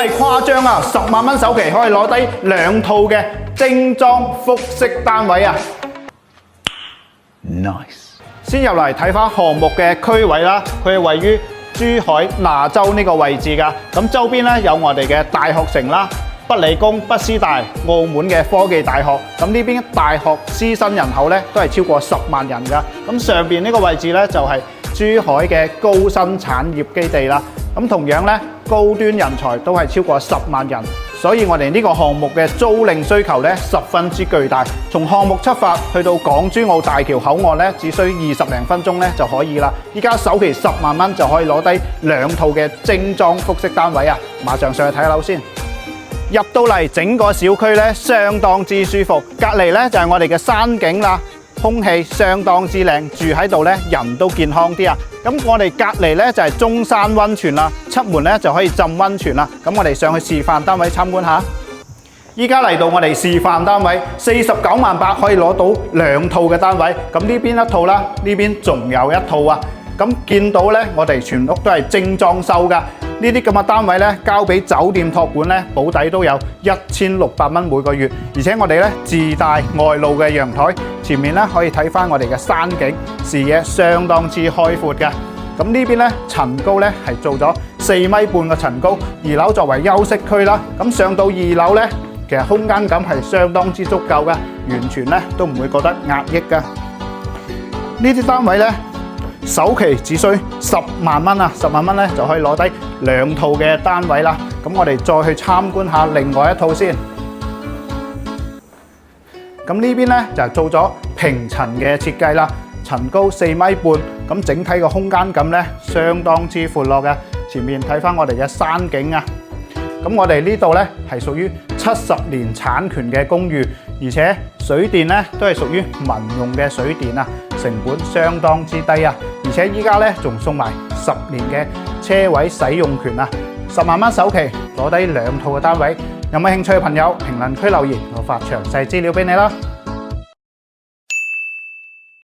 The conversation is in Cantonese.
係誇張啊！10萬蚊首期可以攞低2套嘅精裝複式單位啊 Nice。先入嚟睇翻項目嘅區位啦，佢係位於珠海琶洲呢個位置㗎。咁周邊咧有我哋嘅大學城啦。北理工、北師大、澳門嘅科技大學，咁呢邊大學師生人口咧都係超過10萬人㗎。咁上邊呢個位置咧就係珠海嘅高新產業基地啦。咁同樣咧高端人才都係超過10萬人，所以我哋呢個項目嘅租賃需求咧十分之巨大。從項目出發去到港珠澳大橋口岸咧，只需20零分鐘咧就可以啦。依家首期10萬蚊就可以攞低2套嘅精裝複式單位啊！馬上上去睇下樓先。入到嚟整個小區咧，相當之舒服。隔離咧就係我哋嘅山景啦，空氣相當之靚，住喺度咧人都健康啲啊！咁我哋隔離咧就係中山溫泉啦，出門咧就可以浸溫泉啦。咁我哋上去示範單位參觀下。依家嚟到我哋示範單位，49萬8可以攞到2套嘅單位。咁呢邊一套啦，呢邊仲有一套啊！咁見到咧，我哋全屋都係精裝修㗎。呢啲咁嘅單位咧，交俾酒店託管咧，保底都有1600蚊每個月。而且我哋咧自帶外露嘅陽台，前面咧可以睇翻我哋嘅山景，視野相當之開闊嘅。咁呢邊咧層高咧係做咗4米半嘅層高，2樓作為休息區啦。咁上到2樓咧，其實空間感係相當之足夠嘅，完全咧都唔會覺得壓抑嘅。呢啲單位咧，首期只需10萬蚊啊！10萬蚊咧就可以攞低2套嘅單位啦。咁我哋再去參觀下另外一套先。咁呢邊咧就係做咗平層嘅設計啦，層高4米半，咁整體嘅空間感咧相當之闊落嘅。前面睇翻我哋嘅山景啊！咁我哋呢度咧係屬於70年產權嘅公寓，而且水電咧都係屬於民用嘅水電啊，成本相當之低啊！而且依家咧仲送埋10年嘅車位使用權啊！10萬蚊首期攞低2套嘅單位，有冇興趣嘅朋友評論區留言，我發詳細資料俾你啦〜